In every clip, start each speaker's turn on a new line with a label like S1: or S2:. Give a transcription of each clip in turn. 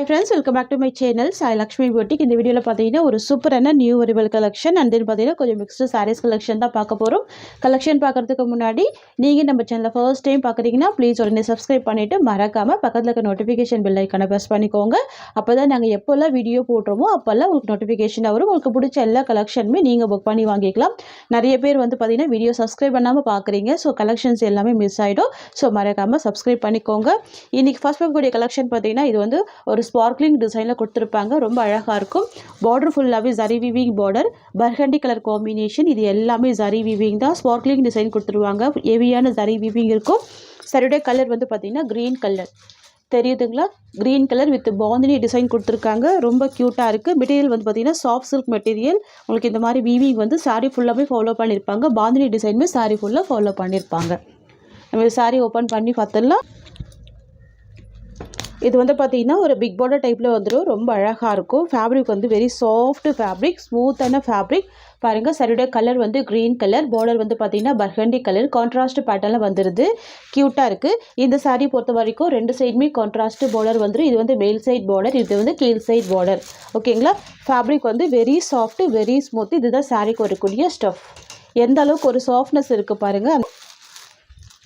S1: Hi friends, welcome back to my channel Sai Lakshmi Boutique. இந்த வீடியோல பாத்தீங்கன்னா ஒரு சூப்பரான new variable collection and then பாத்தீங்கன்னா கொஞ்சம் மிக்ஸ்டு sarees கலெக்ஷன் தான் பார்க்க போறோம். கலெக்ஷன் பார்க்கிறதுக்கு முன்னாடி நீங்க நம்ம சேனலை ஃபர்ஸ்ட் டைம் பார்க்கறீங்கன்னா ப்ளீஸ் உடனே Subscribe பண்ணிட்டு மறக்காம பக்கத்துல இருக்க நோட்டிஃபிகேஷன் பெல் ஐகானை பிரஸ் பண்ணிக்கோங்க. அப்பதான் நாங்க எப்போல்லாம் வீடியோ போடுறோமோ அப்போல்லாம் உங்களுக்கு நோட்டிஃபிகேஷன் வரும். உங்களுக்கு பிடிச்ச எல்லா கலெக்ஷனுமே நீங்க புக் பண்ணி வாங்கிக்கலாம். நிறைய பேர் வந்து பாத்தீங்கன்னா வீடியோ Subscribe பண்ணாம பார்க்கறீங்க. சோ கலெக்ஷன்ஸ் எல்லாமே மிஸ் ஆயிடும். சோ மறக்காம Subscribe பண்ணிக்கோங்க. இன்னைக்கு ஃபர்ஸ்ட் பார்க்கக்கூடிய கலெக்ஷன் பாத்தீங்கன்னா இது வந்து ஒரு sparkling டிசைன்ல கொடுத்திருப்பாங்க. ரொம்ப அழகா இருக்கும். பார்டர் ஃபுல்லாவே zari weaving border, burgundy colour combination. இது எல்லாமே zari weaving தான். sparkling டிசைன் கொடுத்துருவாங்க. ஹெவியான zari weaving இருக்கும். சரியோட கலர் வந்து பாத்தீங்கன்னா green கலர். தெரியுதுங்களா? green colour with bandhani design கொடுத்துருக்காங்க. ரொம்ப கியூட்டா இருக்கு. மெட்டீரியல் வந்து பாத்தீங்கன்னா சாஃப்ட் சில்க் மெட்டீரியல். உங்களுக்கு இந்த மாதிரி வீவிங் வந்து saree ஃபுல்லாவே ஃபாலோ பண்ணிருப்பாங்க. பாந்தினி டிசைனுமே saree ஃபுல்லா ஃபாலோ பண்ணிருப்பாங்க. நம்ம saree ஓபன் பண்ணி பார்த்தலாம். இது வந்து பாத்தீங்கன்னா ஒரு பிக் பார்டர் டைப்ல வந்துரும். ரொம்ப அழகா இருக்கும். ஃபேப்ரிக் வந்து வெரி சாஃப்ட் ஃபேப்ரிக், ஸ்மூத்தான ஃபேப்ரிக். பாருங்க சரியோட கலர் வந்து green கலர், பார்டர் வந்து பாத்தீங்கன்னா burgundy கலர், கான்ட்ராஸ்ட் பேட்டர்ன்ல வந்துருது. கியூட்டா இருக்கு. இந்த saree பொறுத்த வரைக்கும் ரெண்டு சைடுமே கான்ட்ராஸ்ட் பார்டர் வந்துரும். இது வந்து மேல் சைடு பார்டர், இது வந்து கீழ் சைடு பார்டர். ஓகேங்களா? ஃபேப்ரிக் வந்து வெரி சாஃப்ட், வெரி ஸ்மூத். இதுதான் சாரிக்கு வரக்கூடிய ஸ்டஃப். எந்த அளவுக்கு ஒரு சாஃப்ட்னஸ் இருக்கு பாருங்க.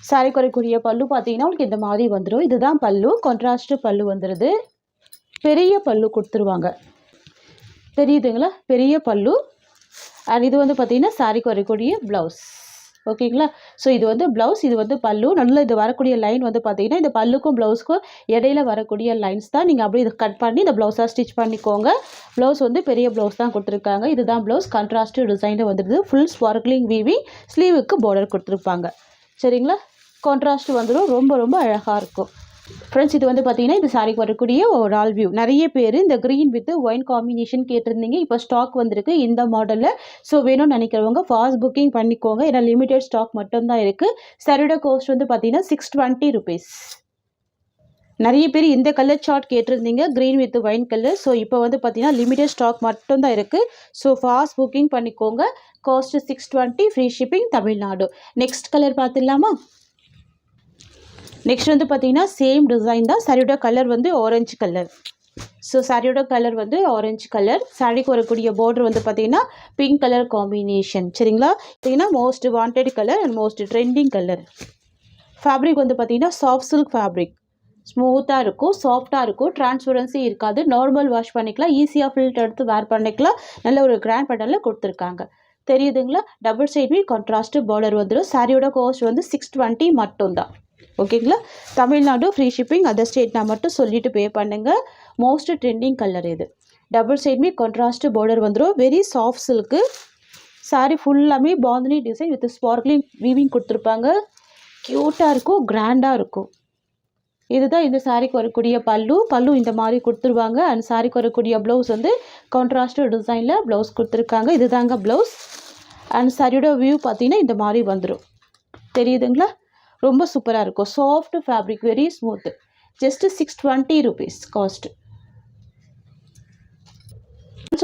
S1: சாரி குறைக்கூடிய பல்லு பார்த்தீங்கன்னா உங்களுக்கு இந்த மாதிரி வந்துடும். இதுதான் பல்லு, கான்ட்ராஸ்ட் பல்லு வந்துடுது. பெரிய பல்லு கொடுத்துருவாங்க. தெரியுதுங்களா? பெரிய பல்லு. அண்ட் இது வந்து பார்த்தீங்கன்னா சாரி குறைக்கூடிய ப்ளவுஸ். ஓகேங்களா? ஸோ இது வந்து ப்ளவுஸ், இது வந்து பல்லு. நல்ல இது வரக்கூடிய லைன் வந்து பார்த்தீங்கன்னா இந்த பல்லுக்கும் ப்ளவுஸுக்கும் இடையில வரக்கூடிய லைன்ஸ் தான். நீங்கள் அப்படியே இதை கட் பண்ணி இந்த ப்ளவுஸாக ஸ்டிச் பண்ணிக்கோங்க. ப்ளவுஸ் வந்து பெரிய ப்ளவுஸ் தான் கொடுத்துருக்காங்க. இதுதான் ப்ளவுஸ், கான்ட்ராஸ்ட் டிசைனில் வந்துடுது. ஃபுல் ஸ்பார்க்லிங் வீவிங், ஸ்லீவுக்கு பார்டர் கொடுத்துருப்பாங்க. சரிங்களா? கான்ட்ராஸ்ட் வந்துடும். ரொம்ப ரொம்ப அழகாக இருக்கும். ஃப்ரெண்ட்ஸ் இது வந்து பார்த்தீங்கன்னா இந்த சாரிக்கு வரக்கூடிய ஒரு ஆல் வியூ. நிறைய பேர் இந்த க்ரீன் வித் ஒயின் காம்பினேஷன் கேட்டிருந்தீங்க. இப்போ ஸ்டாக் வந்திருக்கு இந்த மாடலில். ஸோ வேணும்னு நினைக்கிறவங்க ஃபாஸ்ட் புக்கிங் பண்ணிக்கோங்க. ஏன்னா லிமிடெட் ஸ்டாக் மட்டும்தான் இருக்குது. சாரியோட காஸ்ட் வந்து பார்த்தீங்கன்னா 620 rupees. நிறைய பேர் இந்த கலர் சார்ட் கேட்டிருந்தீங்க, green with wine colour. So இப்போ வந்து பார்த்தீங்கன்னா லிமிடெட் ஸ்டாக் மட்டும்தான் இருக்குது. ஸோ ஃபாஸ்ட் புக்கிங் பண்ணிக்கோங்க. Cost 620, free shipping, Tamil Nadu. Next colour பார்த்துடலாமா? நெக்ஸ்ட் வந்து பார்த்தீங்கன்னா சேம் டிசைன் தான். சாரியோட கலர் வந்து ஆரஞ்சு கலர். ஸோ சாரியோட கலர் வந்து ஆரஞ்சு கலர். சாரிக்கு வரக்கூடிய பார்டர் வந்து பார்த்தீங்கன்னா பிங்க் கலர் காம்பினேஷன். சரிங்களா? பார்த்தீங்கன்னா most wanted colour and most trending colour. Fabric வந்து பார்த்தீங்கன்னா சாஃப்ட் சில்க் ஃபேப்ரிக். ஸ்மூத்தாக இருக்கும், சாஃப்டாக இருக்கும், டிரான்ஸ்பரன்சி இருக்காது. நார்மல் வாஷ் பண்ணிக்கலாம், ஈஸியாக ஃபில்டர் எடுத்து வேர் பண்ணிக்கலாம். நல்ல ஒரு கிராண்ட் பேட்டர்னில் கொடுத்துருக்காங்க. தெரியுதுங்களா? டபுள் சைடுமே கான்ட்ராஸ்ட் பார்டர் வந்துடும். சாரியோட காஸ்ட் வந்து 620 மட்டும்தான். ஓகேங்களா? தமிழ்நாடு ஃப்ரீ ஷிப்பிங், அதர் ஸ்டேட்னா மட்டும் சொல்லிட்டு பே பண்ணுங்க. மோஸ்ட் ட்ரெண்டிங் கலர் இது. டபுள் சைடுமே கான்ட்ராஸ்ட் பார்டர் வந்துடும். Very soft silk. சாரி ஃபுல்லாமே bandhani design with sparkling weaving கொடுத்துருப்பாங்க. க்யூட்டாக இருக்கும், கிராண்டாக இருக்கும். இதுதான் இந்த சாரிக்கு வரக்கூடிய பல்லு. பல்லு இந்த மாதிரி கொடுத்துருவாங்க. அண்ட் சாரிக்கு வரக்கூடிய ப்ளவுஸ் வந்து கான்ட்ராஸ்ட் டிசைனில் ப்ளவுஸ் கொடுத்துருக்காங்க. இதுதாங்க ப்ளவுஸ். அண்ட் சாரியோட வியூ பார்த்தீங்கன்னா இந்த மாதிரி வந்துடும். தெரியுதுங்களா? ரொம்ப சூப்பராக இருக்கும். Soft fabric, very smooth. Just 620 rupees cost.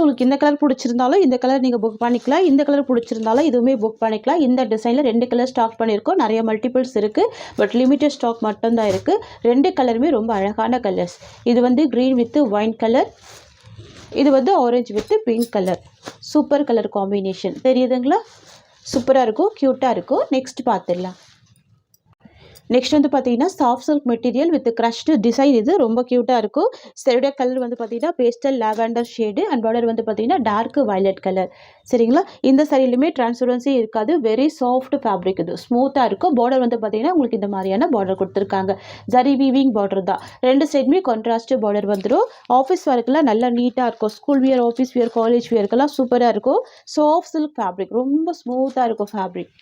S1: உங்களுக்கு இந்த கலர் பிடிச்சிருந்தாலும் இந்த கலர் நீங்கள் புக் பண்ணிக்கலாம். இந்த கலர் பிடிச்சிருந்தாலும் இதுவுமே புக் பண்ணிக்கலாம். இந்த டிசைனில் 2 கலர் ஸ்டாக் பண்ணியிருக்கோம். நிறைய மல்டிபிள்ஸ் இருக்குது. பட் லிமிட்டட் ஸ்டாக் மட்டும்தான் இருக்குது. 2 கலருமே ரொம்ப அழகான கலர்ஸ். இது வந்து க்ரீன் வித் ஒயின் கலர், இது வந்து orange with pink colour. Super colour combination. தெரியுதுங்களா? சூப்பராக இருக்கும், க்யூட்டாக இருக்கும். நெக்ஸ்ட் பார்த்துடலாம். நெக்ஸ்ட் வந்து பார்த்தீங்கன்னா soft silk material with crushed design. இது ரொம்ப க்யூட்டாக இருக்கும். சரியோட கலர் வந்து பார்த்தீங்கன்னா pastel lavender shade and border வந்து பார்த்தீங்கன்னா டார்க் வயலட் கலர். சரிங்களா? இந்த சரியிலுமே டிரான்ஸ்பரன்சி இருக்காது. Very soft fabric. இது ஸ்மூத்தாக இருக்கும். பார்டர் வந்து பார்த்தீங்கன்னா உங்களுக்கு இந்த மாதிரியான பார்டர் கொடுத்துருக்காங்க. ஜரி வீவிங் பார்டர் தான். ரெண்டு சைடுமே கான்ட்ராஸ்ட் பார்டர் வந்துடும். ஆஃபீஸ் ஒர்க்கெலாம் நல்லா நீட்டாக இருக்கும். School wear, office wear, college வியர்க்கெல்லாம் சூப்பராக இருக்கும். Soft silk fabric. ரொம்ப ஸ்மூத்தாக இருக்கும் ஃபேப்ரிக்.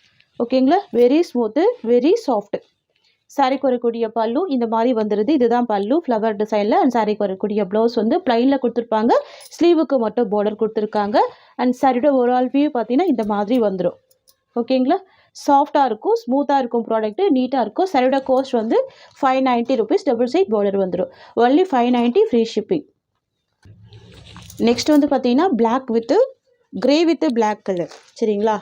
S1: ஓகேங்களா? Very smooth, very soft. சாரிக்கு வரக்கூடிய பல்லு இந்த மாதிரி வந்துடுது. இதுதான் பல்லு, ஃப்ளவர் டிசைனில். அண்ட் சாரிக்கு வரக்கூடிய ப்ளவுஸ் வந்து பிளைனில் கொடுத்துருப்பாங்க. ஸ்லீவுக்கு மட்டும் பார்டர் கொடுத்துருக்காங்க. அண்ட் சாரியோட ஒரு ஆல் வியூ பார்த்தீங்கன்னா இந்த மாதிரி வந்துடும். ஓகேங்களா? சாஃப்டாக இருக்கும், ஸ்மூத்தாக இருக்கும் ப்ராடக்ட்டு, நீட்டாக இருக்கும். சாரியோட காஸ்ட் வந்து 590 rupees. டபுள் சைட் பார்டர் வந்துடும். Only 590, free shipping. நெக்ஸ்ட் வந்து பார்த்தீங்கன்னா black with grey with black colour. சரிங்களா?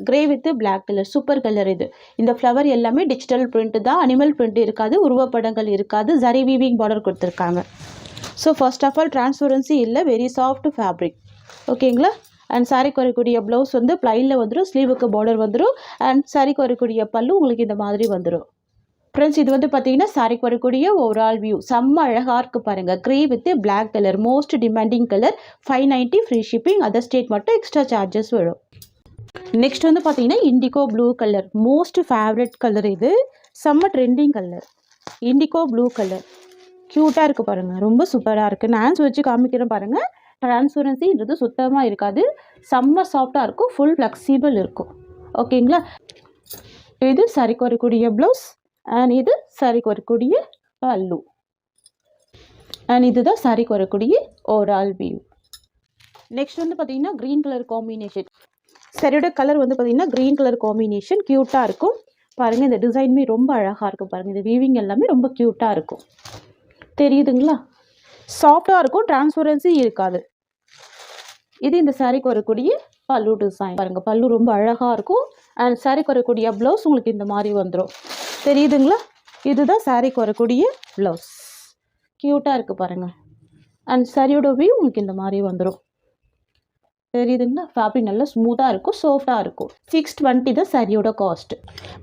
S1: Grey with black colour. Super colour இது. இந்த ஃப்ளவர் எல்லாமே டிஜிட்டல் பிரிண்ட் தான். அனிமல் பிரிண்ட் இருக்காது, உருவப்படங்கள் இருக்காது. ஜரி வீவிங் பார்டர் கொடுத்துருக்காங்க. So first of all transparency இல்லை, வெரி சாஃப்ட் ஃபேப்ரிக். ஓகேங்களா. அண்ட் சாரீக்கு வரக்கூடிய ப்ளவுஸ் வந்து ப்ளைனில் வந்துடும், ஸ்லீவுக்கு பார்டர் வந்துடும். அண்ட் சாரீக்கு வரக்கூடிய பல்லு உங்களுக்கு இந்த மாதிரி வந்துடும். ஃப்ரெண்ட்ஸ், இது வந்து பார்த்தீங்கன்னா சாரீக்கு வரக்கூடிய ஓவரால் வியூ. செம்ம அழகாக இருக்குது பாருங்கள். Grey with black colour, most demanding colour. 590 free shipping. Other state மட்டும் எக்ஸ்ட்ரா சார்ஜஸ் வரும். நெக்ஸ்ட் வந்து பார்த்தீங்கன்னா indigo blue colour, most favourite colour. இது செம்ம trending colour. Indigo blue colour க்யூட்டாக இருக்குது பாருங்கள், ரொம்ப சூப்பராக இருக்குது. நான் ஹேண்ட்ஸ் வச்சு காமிக்கிறேன் பாருங்கள். டிரான்ஸ்பரன்சின்றது சுத்தமாக இருக்காது, செம்ம சாஃப்டாக இருக்கும், ஃபுல் ஃப்ளெக்சிபிள் இருக்கும். ஓகேங்களா. இது சாரிக்கு வரக்கூடிய ப்ளவுஸ் அண்ட் இது சாரிக்கு வரக்கூடிய பல்லு அண்ட் இதுதான் சாரிக்கு வரக்கூடிய ஓவரால் வியூ. நெக்ஸ்ட் வந்து பார்த்தீங்கன்னா க்ரீன் கலர் காம்பினேஷன். சரியோட கலர் வந்து பார்த்தீங்கன்னா க்ரீன் கலர் காம்பினேஷன் க்யூட்டாக இருக்கும் பாருங்கள். இந்த டிசைனுமே ரொம்ப அழகாக இருக்கும் பாருங்கள். இந்த வீவிங் எல்லாமே ரொம்ப க்யூட்டாக இருக்கும், தெரியுதுங்களா. சாஃப்டாக இருக்கும், டிரான்ஸ்பரன்சி இருக்காது. இது இந்த சாரிக்கு வரக்கூடிய பல்லு டிசைன் பாருங்கள். பல்லு ரொம்ப அழகாக இருக்கும். அண்ட் சாரிக்கு வரக்கூடிய ப்ளவுஸ் உங்களுக்கு இந்த மாதிரி வந்துடும், தெரியுதுங்களா. இதுதான் சாரிக்கு வரக்கூடிய ப்ளவுஸ், க்யூட்டாக இருக்குது பாருங்கள். அண்ட் சாரியோட வியூ உங்களுக்கு இந்த மாதிரி வந்துடும், தெரியுதுங்களா. ஃபேப்ரிக் நல்லா ஸ்மூத்தாக இருக்கும், சாஃப்டாக இருக்கும். 620 தான் சாரியோட காஸ்ட்.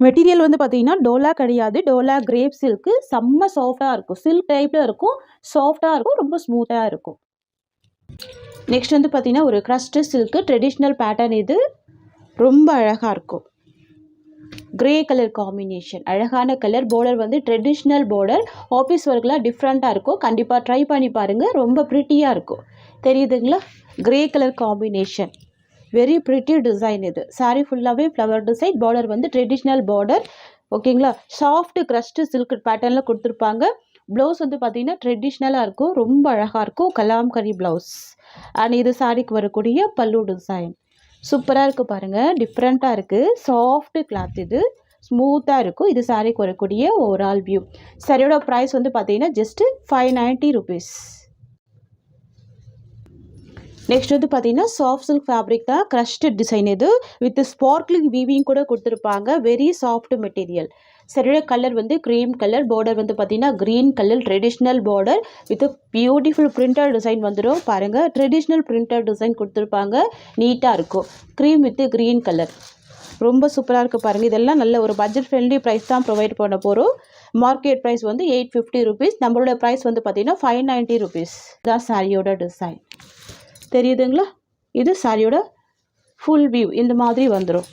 S1: மெட்டீரியல் வந்து பார்த்தீங்கன்னா டோலா கிடையாது, டோலா கிரேப் சில்க்கு. செம்ம சாஃப்டாக இருக்கும், சில்க் டைப்பில் இருக்கும், சாஃப்டாக இருக்கும், ரொம்ப ஸ்மூத்தாக இருக்கும். நெக்ஸ்ட் வந்து பார்த்தீங்கன்னா ஒரு க்ரஸ்ட் சில்க்கு ட்ரெடிஷ்னல் பேட்டர்ன். இது ரொம்ப அழகாக இருக்கும், கிரே கலர் காம்பினேஷன், அழகான கலர். பார்டர் வந்து ட்ரெடிஷ்னல் பார்டர், ஆஃபீஸ் ஒர்க்லாம் டிஃப்ரெண்ட்டாக இருக்கும். கண்டிப்பாக ட்ரை பண்ணி பாருங்கள், ரொம்ப ப்ரிட்டியாக இருக்கும், தெரியுதுங்களா. Grey colour combination, very pretty design. இது சாரீ ஃபுல்லாகவே ஃப்ளவர் டிசைன், பார்டர் வந்து ட்ரெடிஷ்னல் பார்டர். ஓகேங்களா. சாஃப்ட் க்ரஸ்ட் சில்க் பேட்டர்னில் கொடுத்துருப்பாங்க. ப்ளவுஸ் வந்து பார்த்தீங்கன்னா ட்ரெடிஷ்னலாக இருக்கும், ரொம்ப அழகாக இருக்கும், கலாம்கரி ப்ளவுஸ். அண்ட் இது சாரீக்கு வரக்கூடிய பல்லு டிசைன் சூப்பராக இருக்குது பாருங்கள், டிஃப்ரெண்ட்டாக இருக்குது, சாஃப்ட் கிளாத். இது ஸ்மூத்தாக இருக்கும். இது சாரீக்கு வரக்கூடிய ஓவரால் வியூ. சாரியோட ப்ரைஸ் வந்து பார்த்தீங்கன்னா ஜஸ்ட்டு 590 rupees. நெக்ஸ்ட் வந்து பார்த்தீங்கன்னா சாஃப்ட் சில்க் ஃபேப்ரிக் தான், க்ரஷ்டு டிசைன். இது வித் ஸ்பார்க்லிங் வீவிங் கூட கொடுத்துருப்பாங்க, வெரி சாஃப்ட் மெட்டீரியல். சரியோட கலர் வந்து க்ரீம் கலர், பார்டர் வந்து பார்த்தீங்கன்னா green colour, traditional border with beautiful printed design வந்துடும் பாருங்கள். ட்ரெடிஷ்னல் பிரிண்டட் டிசைன் கொடுத்துருப்பாங்க, நீட்டாக இருக்கும். க்ரீம் வித் க்ரீன் கலர் ரொம்ப சூப்பராக இருக்குது பாருங்கள். இதெல்லாம் நல்ல ஒரு பட்ஜெட் ஃப்ரெண்ட்லி ப்ரைஸ் தான் ப்ரொவைட் பண்ண போகிறோம். மார்க்கெட் ப்ரைஸ் வந்து 850 rupees, நம்மளோட ப்ரைஸ் வந்து பார்த்தீங்கன்னா 590 rupees தான் சாரியோட டிசைன், தெரியுதுங்களா. இது சாரியோட ஃபுல் வியூ இந்த மாதிரி வந்துடும்.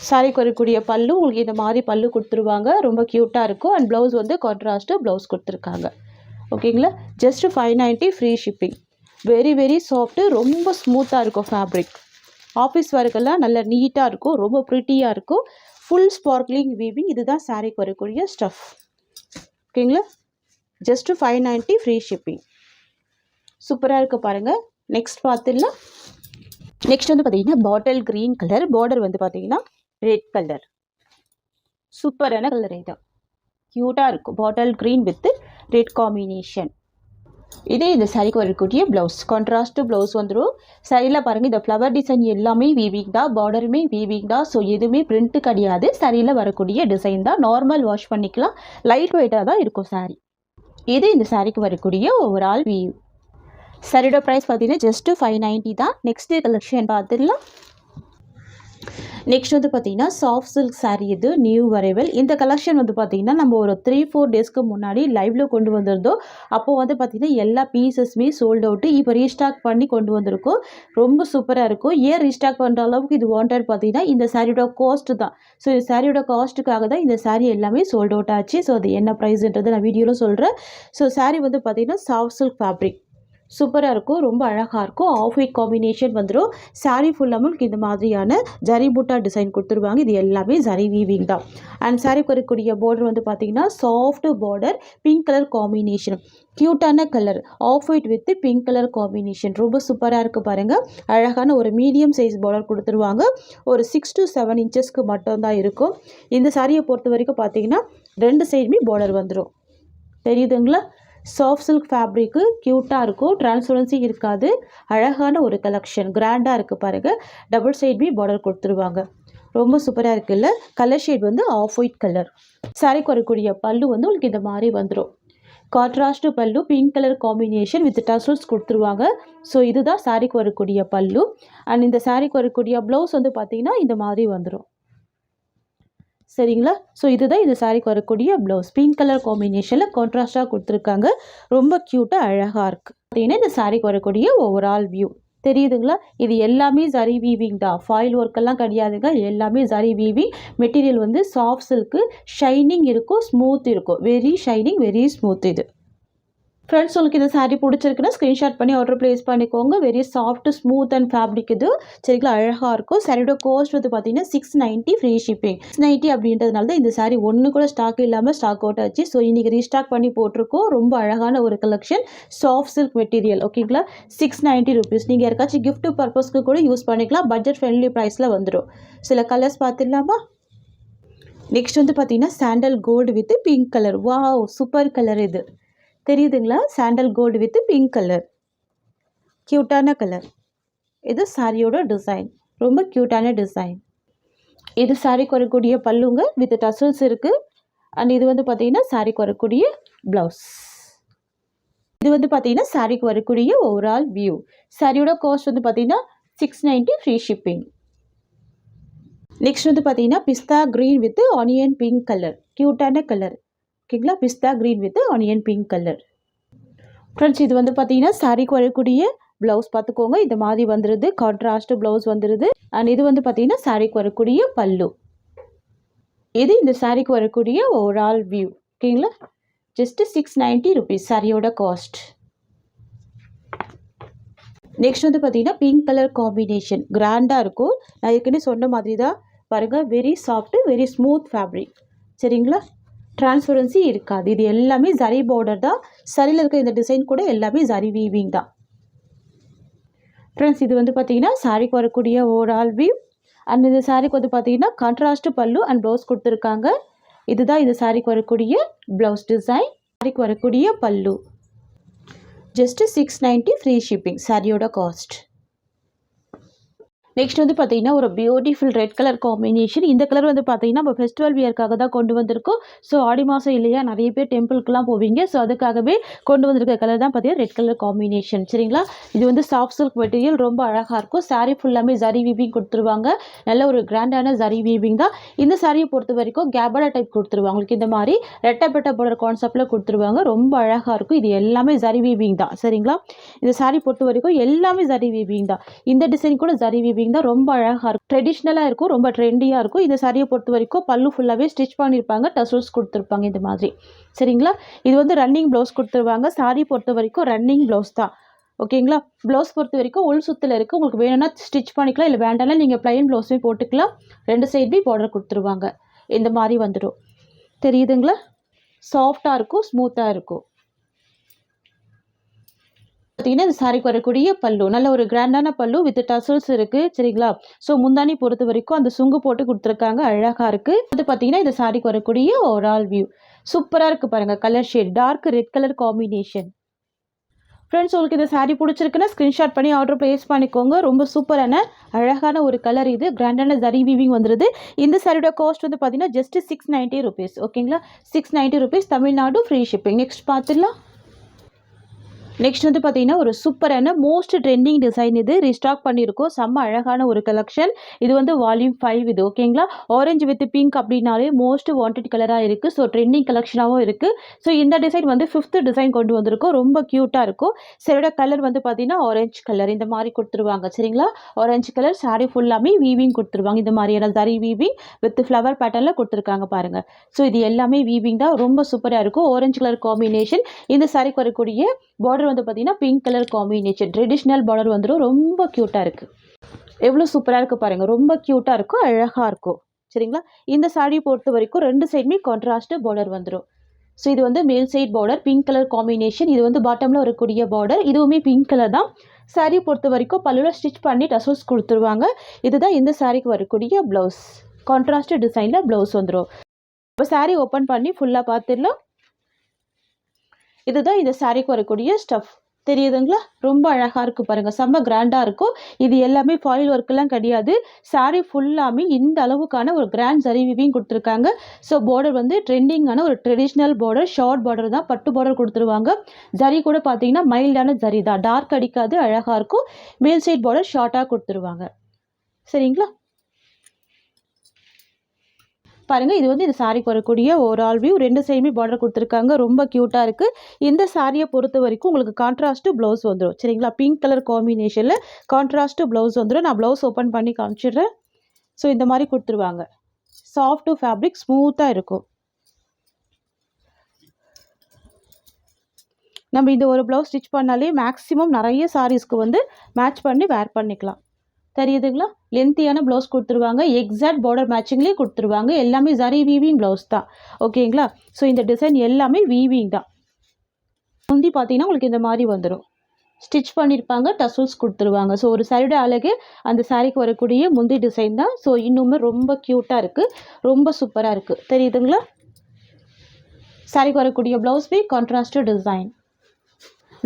S1: சாரிக்கு வரக்கூடிய பல்லு உங்களுக்கு இந்த மாதிரி பல்லு கொடுத்துருவாங்க, ரொம்ப க்யூட்டாக இருக்கும். அண்ட் ப்ளவுஸ் வந்து கான்ட்ராஸ்ட்டு ப்ளவுஸ் கொடுத்துருக்காங்க. ஓகேங்களா. Just 590 free shipping. Very very soft, ரொம்ப ஸ்மூத்தாக இருக்கும் ஃபேப்ரிக். ஆஃபீஸ் ஒர்க்கெல்லாம் நல்லா நீட்டாக இருக்கும், ரொம்ப ப்ரிட்டியாக இருக்கும், ஃபுல் ஸ்பார்க்லிங் வீவிங். இதுதான் சாரிக்கு வரக்கூடிய ஸ்டஃப். ஓகேங்களா. Just 590 free shipping. சூப்பராக இருக்குது பாருங்கள். நெக்ஸ்ட் பார்த்துடலாம். நெக்ஸ்ட் வந்து பார்த்தீங்கன்னா பாட்டில் க்ரீன் கலர், பார்டர் வந்து பார்த்தீங்கன்னா ரெட் கலர். சூப்பரான கலர், இது க்யூட்டாக இருக்கும். Bottle green with red combination. இதே இந்த சாரிக்கு வரக்கூடிய ப்ளவுஸ், கான்ட்ராஸ்ட் ப்ளவுஸ் வந்துடும். சாரியில் பாருங்கள், இந்த ஃப்ளவர் டிசைன் எல்லாமே வீவிங் தான், பார்டருமே வீவிங் தான். ஸோ எதுவுமே பிரிண்ட்டு கிடையாது, சாரியில் வரக்கூடிய டிசைன் தான். நார்மல் வாஷ் பண்ணிக்கலாம், லைட் வெயிட்டாக தான் இருக்கும் சாரி. இது இந்த சாரிக்கு வரக்கூடிய ஓவரால் வியூ. சாரியோட ப்ரைஸ் பார்த்தீங்கன்னா ஜஸ்ட்டு 590 தான். நெக்ஸ்ட் கலெக்ஷன் பார்த்துடலாம். நெக்ஸ்ட் வந்து பார்த்தீங்கன்னா சாஃப்ட் சில்க் சாரீ. இது நியூ வரைவல். இந்த கலெக்ஷன் வந்து பார்த்தீங்கன்னா நம்ம ஒரு 3-4 டேஸ்க்கு முன்னாடி லைவ்ல கொண்டு வந்திருந்தோம். அப்போது வந்து பார்த்தீங்கன்னா எல்லா பீசஸுமே சோல்ட் அவுட்டு. இப்போ ரீஸ்டாக் பண்ணி கொண்டு வந்திருக்கோம், ரொம்ப சூப்பராக இருக்கும். ஏன் ரீஸ்டாக் பண்ணுற அளவுக்கு இது வாண்டட் பார்த்தீங்கன்னா இந்த சாரியோட காஸ்ட்டு தான். ஸோ இந்த சாரியோட காஸ்ட்டுக்காக தான் இந்த சாரீ எல்லாமே சோல்ட் அவுட் ஆச்சு. ஸோ அது என்ன ப்ரைஸ்ன்றது நான் வீடியோவில் சொல்கிறேன். ஸோ சாரீ வந்து பார்த்தீங்கன்னா சாஃப்ட் சில்க் ஃபேப்ரிக், சூப்பராக இருக்கும், ரொம்ப அழகாக இருக்கும். ஆஃப் ஒயிட் காம்பினேஷன் வந்துடும். சாரீ ஃபுல்லாக இந்த மாதிரியான ஜரி பூட்டா டிசைன் கொடுத்துருவாங்க. இது எல்லாமே ஜரி வீவிங் தான். அண்ட் சாரீக்கு வரக்கூடிய பார்டர் வந்து பார்த்தீங்கன்னா soft border, pink colour combination, க்யூட்டான colour, off white with pink colour combination, ரொம்ப சூப்பராக இருக்குது பாருங்கள். அழகான ஒரு மீடியம் சைஸ் பார்டர் கொடுத்துருவாங்க. ஒரு 6 to 7 inches மட்டும்தான் இருக்கும். இந்த சாரியை பொறுத்த வரைக்கும் பார்த்தீங்கன்னா 2 சைடுமே பார்டர் வந்துடும், தெரியுதுங்களா. சாஃப்ட் சில்க் ஃபேப்ரிக்கு, க்யூட்டாக இருக்கும், டிரான்ஸ்பரன்சி இருக்காது, அழகான ஒரு கலெக்ஷன், கிராண்டாக இருக்குது பாருங்கள். டபுள் சைடுமே பார்டர் கொடுத்துருவாங்க, ரொம்ப சூப்பராக இருக்குல்ல. கலர் ஷேட் வந்து ஆஃப் ஒயிட் கலர். சாரிக்கு வரக்கூடிய பல்லு வந்து உங்களுக்கு இந்த மாதிரி வந்துடும். கான்ட்ராஸ்ட் பல்லு, pink colour combination with tassels கொடுத்துருவாங்க. ஸோ இதுதான் சாரீக்கு வரக்கூடிய பல்லு. அண்ட் இந்த சாரீக்கு வரக்கூடிய ப்ளவுஸ் வந்து பார்த்தீங்கன்னா இந்த மாதிரி வந்துடும். சரிங்களா? ஸோ இதுதான் இந்த சாரீக்கு வரக்கூடிய ப்ளவுஸ். பிங்க் கலர் காம்பினேஷனில் கான்ட்ராஸ்டாக கொடுத்துருக்காங்க. ரொம்ப க்யூட்டாக அழகாக இருக்குது. பார்த்தீங்கன்னா இந்த சாரீக்கு வரக்கூடிய ஓவரால் வியூ தெரியுதுங்களா? இது எல்லாமே ஜரி வீவிங் தான். ஃபாயில் ஒர்க்கெல்லாம் கிடையாதுங்க. எல்லாமே ஜரி வீவிங். மெட்டீரியல் வந்து சாஃப்ட் சில்க்கு, ஷைனிங் இருக்கும், ஸ்மூத் இருக்கும். வெரி ஷைனிங், வெரி ஸ்மூத் இது. ஃப்ரெண்ட்ஸ், உங்களுக்கு இந்த சாரீ பிடிச்சிருக்குன்னா ஸ்க்ரீன்ஷாட் பண்ணி ஆர்டர் ப்ளேஸ் பண்ணிக்கோங்க. Very soft, smooth and fabric இது. சரிங்களா? அழகாக இருக்கும். சாரியோட காஸ்ட் வந்து பார்த்தீங்கன்னா 690 ஃப்ரீ ஷிப்பிங். 690 அப்படின்றதுனால தான் இந்த சாரீ ஒன்று கூட ஸ்டாக் இல்லாமல் ஸ்டாக் அவுட் ஆச்சு. ஸோ இன்றைக்கி ரீஸ்டாக் பண்ணி போட்டிருக்கோம். ரொம்ப அழகான ஒரு கலெக்ஷன். Soft silk material. ஓகேங்களா? 690 ருபீஸ். நீங்கள் யாருக்காச்சும் கிஃப்ட் பர்பஸ்க்கு கூட யூஸ் பண்ணிக்கலாம். பட்ஜெட் ஃப்ரெண்ட்லி ப்ரைஸில் வந்துடும். சில கலர்ஸ் பார்த்துடலாமா? நெக்ஸ்ட் வந்து பார்த்தீங்கன்னா sandal gold with pink colour. Wow, super colour இது. தெரியுதுங்களா? Sandal gold with pink colour. க்யூட்டான கலர். இது சாரியோட டிசைன். ரொம்ப க்யூட்டான டிசைன். இது சாரிக்கு வரக்கூடிய பல்லுங்க வித் டசல்ஸ் இருக்குது. அண்ட் இது வந்து பார்த்தீங்கன்னா சாரிக்கு வரக்கூடிய ப்ளவுஸ். இது வந்து பார்த்தீங்கன்னா சாரிக்கு வரக்கூடிய ஓவரால் வியூ. சாரியோட காஸ்ட் வந்து பார்த்தீங்கன்னா 690 ஃப்ரீ ஷிப்பிங். நெக்ஸ்ட் வந்து பார்த்தீங்கன்னா pista green with onion pink colour. க்யூட்டான கலர். ஓகேங்களா? Pista green with onion pink colour. Friends, இது வந்து பார்த்தீங்கன்னா சாரிக்கு வரக்கூடிய ப்ளவுஸ் பார்த்துக்கோங்க. இந்த மாதிரி வந்துடுது. கான்ட்ராஸ்ட் ப்ளவுஸ் வந்துடுது. அண்ட் இது வந்து பார்த்தீங்கன்னா சாரிக்கு வரக்கூடிய பல்லு. இது இந்த சாரிக்கு வரக்கூடிய ஓவரால் வியூ. ஓகேங்களா? ஜஸ்ட் 690 ருபீஸ் சாரியோட காஸ்ட். நெக்ஸ்ட் வந்து பார்த்தீங்கன்னா பிங்க் கலர் காம்பினேஷன். கிராண்டாக இருக்கும். நான் ஏற்கனவே சொன்ன மாதிரி தான் பாருங்கள். Very soft, very smooth fabric. சரிங்களா? டிரான்ஸ்பரன்சி இருக்காது. இது எல்லாமே ஜரி பார்டர் தான். சரியில் இருக்க இந்த டிசைன் கூட எல்லாமே ஜரி வீவிங் தான். ஃப்ரெண்ட்ஸ், இது வந்து பார்த்தீங்கன்னா சாரிக்கு வரக்கூடிய ஓவரால் வியூ. அண்ட் இந்த சாரிக்கு வந்து பார்த்தீங்கன்னா கான்ட்ராஸ்ட் பல்லு அண்ட் ப்ளவுஸ் கொடுத்துருக்காங்க. இதுதான் இந்த சாரிக்கு வரக்கூடிய ப்ளவுஸ் டிசைன். சாரிக்கு வரக்கூடிய பல்லு. ஜஸ்ட் 690 ஃப்ரீ ஷிப்பிங் சாரியோட காஸ்ட். நெக்ஸ்ட் வந்து பார்த்தீங்கன்னா ஒரு பியூட்டிஃபுல் ரெட் கலர் காம்பினேஷன். இந்த கலர் வந்து பார்த்தீங்கன்னா நம்ம ஃபெஸ்டிவல் வியர்க்காக தான் கொண்டு வந்திருக்கோம். ஸோ ஆடி மாதம் இல்லையா, நிறைய பேர் டெம்பிளுக்குலாம் போவீங்க. ஸோ அதுக்காகவே கொண்டு வந்திருக்க கலர் தான் பார்த்தீங்கன்னா ரெட் கலர் காம்பினேஷன். சரிங்களா? இது வந்து சாஃப்ட் சில்க் மெட்டீரியல். ரொம்ப அழகாக இருக்கும். சாரீ ஃபுல்லாமே ஜரி வீவிங் கொடுத்துருவாங்க. நல்ல ஒரு கிராண்டான ஜரி வீவிங் தான். இந்த சாரியை பொறுத்த வரைக்கும் கேபடா டைப் கொடுத்துருவாங்க. உங்களுக்கு இந்த மாதிரி ரெட்டப்பட்ட பார்டர் கான்செப்டில் கொடுத்துருவாங்க. ரொம்ப அழகாக இருக்கும். இது எல்லாமே ஜரி வீவிங் தான். சரிங்களா? இந்த சாரீ பொறுத்த வரைக்கும் எல்லாமே ஜரி வீவிங் தான். இந்த டிசைன் கூட ஜரி வீவிங் தான். ரொம்ப அழகாக இருக்கும். ட்ரெடிஷ்னலாக இருக்கும். ரொம்ப ட்ரெண்டியாக இருக்கும். இந்த சாரியை பொறுத்த வரைக்கும் பல்லு ஃபுல்லாகவே ஸ்டிச் பண்ணியிருப்பாங்க. டசல்ஸ் கொடுத்துருப்பாங்க இந்த மாதிரி. சரிங்களா? இது வந்து ரன்னிங் ப்ளவுஸ் கொடுத்துருவாங்க. சாரி பொறுத்த வரைக்கும் ரன்னிங் ப்ளவுஸ் தான். ஓகேங்களா? ப்ளவுஸ் பொறுத்த வரைக்கும் உள் சுத்தில் இருக்குது. உங்களுக்கு வேணும்னா ஸ்டிச் பண்ணிக்கலாம். இல்லை வேண்டாம்னா நீங்கள் ப்ளைன் ப்ளவுஸே போட்டுக்கலாம். ரெண்டு சைடுமே பார்டர் கொடுத்துருவாங்க. இந்த மாதிரி வந்துடும். தெரியுதுங்களா? சாஃப்டாக இருக்கும், ஸ்மூத்தாக இருக்கும். பார்த்தீங்கன்னா இந்த சாரிக்கு வரக்கூடிய பல்லு நல்ல ஒரு கிராண்டான பல்லு வித் டசல்ஸ் இருக்குது. சரிங்களா? ஸோ முந்தானி பொறுத்த வரைக்கும் அந்த சுங்கு போட்டு கொடுத்துருக்காங்க. அழகாக இருக்குது. அது பார்த்தீங்கன்னா இந்த சாரிக்கு வரக்கூடிய ஓவரால் வியூ சூப்பராக இருக்குது. பாருங்கள், colour shade dark red colour combination. Friends, உங்களுக்கு இந்த சாரீ பிடிச்சிருக்குன்னா ஸ்க்ரீன்ஷாட் பண்ணி ஆர்டர் ப்ளேஸ் பண்ணிக்கோங்க. ரொம்ப சூப்பரான அழகான ஒரு கலர் இது. கிராண்டான ஜரி வீவிங் வந்துடுது. இந்த சாரியோட காஸ்ட் வந்து பார்த்தீங்கன்னா ஜஸ்ட் 690 ருபீஸ். ஓகேங்களா? 690 rupees, Tamil Nadu free shipping. Next பார்த்துடலாம். நெக்ஸ்ட் வந்து பார்த்தீங்கன்னா ஒரு சூப்பரான மோஸ்ட் ட்ரெண்டிங் டிசைன். இது ரீஸ்டாக் பண்ணியிருக்கோம். செம்ம அழகான ஒரு கலெக்ஷன். இது வந்து வால்யூம் 5 இது. ஓகேங்களா? ஆரஞ்சு வித் பிங்க் அப்படின்னாலே மோஸ்ட் வாண்டட் கலராக இருக்குது. ஸோ ட்ரெண்டிங் கலெக்ஷனாகவும் இருக்குது. ஸோ இந்த டிசைன் வந்து 5th டிசைன் கொண்டு வந்திருக்கோம். ரொம்ப க்யூட்டாக இருக்கும். சரியோட கலர் வந்து பார்த்தீங்கன்னா ஆரஞ்சு கலர் இந்த மாதிரி கொடுத்துருவாங்க. சரிங்களா? ஆரஞ்சு கலர் சாரி ஃபுல்லாமே வீவிங் கொடுத்துருவாங்க. இந்த மாதிரியான ஜரி வீவிங் வித் ஃப்ளவர் பேட்டர்னில் கொடுத்துருக்காங்க பாருங்கள். ஸோ இது எல்லாமே வீவிங் தான். ரொம்ப சூப்பராக இருக்கும். Orange colour combination. இந்த சாரிக்கு வரக்கூடிய பார்டர் வந்து பார்த்தீங்கன்னா pink colour combination. Traditional border வந்துடும். ரொம்ப க்யூட்டாக இருக்குது. எவ்வளோ சூப்பராக இருக்குது பாருங்கள். ரொம்ப க்யூட்டாக இருக்கும், அழகாக இருக்கும். சரிங்களா? இந்த சாரியை பொறுத்த வரைக்கும் ரெண்டு சைடுமே கான்ட்ராஸ்ட் பார்டர் வந்துடும். ஸோ இது வந்து மேல் side border pink colour combination. இது வந்து பாட்டமில் வரக்கூடிய பார்டர். இதுவுமே பிங்க் கலர் தான். சாரியை பொறுத்த வரைக்கும் பல்லுவில் ஸ்டிச் பண்ணி டசல்ஸ் கொடுத்துருவாங்க. இதுதான் இந்த சாரிக்கு வரக்கூடிய ப்ளவுஸ். கான்ட்ராஸ்ட் டிசைனில் ப்ளவுஸ் வந்துடும். இப்போ சாரி ஓப்பன் பண்ணி ஃபுல்லாக பார்த்துடலாம். இதுதான் இந்த சாரிக்கு வரக்கூடிய ஸ்டஃப். தெரியுதுங்களா? ரொம்ப அழகாக இருக்குது பாருங்கள், செம்ம கிராண்டாக இருக்கும். இது எல்லாமே ஃபாயில் ஒர்க்கெல்லாம் கிடையாது. சாரீ ஃபுல்லாமே இந்த அளவுக்கான ஒரு கிராண்ட் ஜரி வீவிங் கொடுத்துருக்காங்க. ஸோ பார்டர் வந்து ட்ரெண்டிங்கான ஒரு ட்ரெடிஷ்னல் பார்டர், ஷார்ட் பார்டர் தான், பட்டு பார்டர் கொடுத்துருவாங்க. ஜரி கூட பார்த்தீங்கன்னா மைல்டான ஜரி தான், டார்க் அடிக்காது, அழகாக இருக்கும். மேல் சைட் பார்டர் ஷார்ட்டாக கொடுத்துருவாங்க. சரிங்களா? பாருங்கள், இது வந்து இந்த சாரிக்கு வரக்கூடிய ஓவரால் வியூ. 2 சைடுமே பார்டர் கொடுத்துருக்காங்க, ரொம்ப க்யூட்டாக இருக்குது. இந்த சாரியை பொறுத்த வரைக்கும் உங்களுக்கு கான்ட்ராஸ்ட்டு ப்ளவுஸ் வந்துடும். சரிங்களா? பிங்க் கலர் காம்பினேஷனில் கான்ட்ராஸ்ட்டு ப்ளவுஸ் வந்துடும். நான் ப்ளவுஸ் ஓப்பன் பண்ணி காமிச்சிடுறேன். ஸோ இந்த மாதிரி கொடுத்துருவாங்க. சாஃப்ட்டு ஃபேப்ரிக், ஸ்மூத்தாக இருக்கும். நம்ம இந்த ஒரு ப்ளவுஸ் ஸ்டிச் பண்ணாலே மேக்ஸிமம் நிறைய சாரீஸ்க்கு வந்து மேட்ச் பண்ணி வேர் பண்ணிக்கலாம். தெரியுதுங்களா? லென்த்தியான ப்ளவுஸ் கொடுத்துருவாங்க, எக்ஸாக்ட் பார்டர் மேட்சிங்லேயே கொடுத்துருவாங்க. எல்லாமே ஜரி வீவிங் ப்ளவுஸ் தான். ஓகேங்களா? ஸோ இந்த டிசைன் எல்லாமே வீவிங் தான். முந்தி பார்த்தீங்கன்னா உங்களுக்கு இந்த மாதிரி வந்துடும், ஸ்டிச் பண்ணியிருப்பாங்க, டசல்ஸ் கொடுத்துருவாங்க. ஸோ ஒரு சாரியோட அழகு அந்த சாரிக்கு வரக்கூடிய முந்தி டிசைன் தான். ஸோ இன்னுமே ரொம்ப க்யூட்டாக இருக்குது, ரொம்ப சூப்பராக இருக்குது. தெரியுதுங்களா? சாரிக்கு வரக்கூடிய ப்ளவுஸ் பி கான்ட்ராஸ்ட் டிசைன்,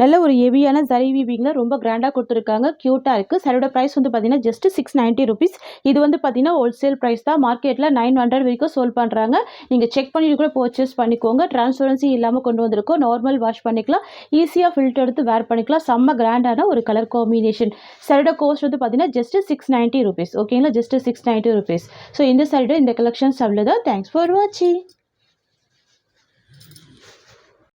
S1: நல்ல ஒரு ஹெவியான ஜரி வீவிங்கில் ரொம்ப கிராண்டாக கொடுத்துருக்காங்க, க்யூட்டாக இருக்குது. சாரியோட ப்ரைஸ் வந்து பார்த்தீங்கன்னா ஜஸ்ட் 690 ருபீஸ். இது வந்து பார்த்தீங்கன்னா ஹோல்சேல் ப்ரைஸ் தான். மார்க்கெட்டில் 900 வரைக்கும் சோல் பண்ணுறாங்க. நீங்கள் செக் பண்ணிட்டு கூட பர்ச்சேஸ் பண்ணிக்கோங்க. டிரான்ஸ்பரன்சி இல்லாமல் கொண்டு வந்திருக்கோம். நார்மல் வாஷ் பண்ணிக்கலாம், ஈஸியாக ஃபில்டர் எடுத்து வேர் பண்ணிக்கலாம். செம்ம கிராண்டான ஒரு கலர் காம்பினேஷன். சாரியோட கோஸ்ட் வந்து பார்த்தீங்கன்னா ஜஸ்ட் 690 ருபீஸ். ஓகேங்களா? Just 690 rupees. ஸோ இந்த சாரியோட இந்த கலெக்ஷன்ஸ் அவ்வளோதான். தேங்க்ஸ் ஃபார் வாட்சிங்.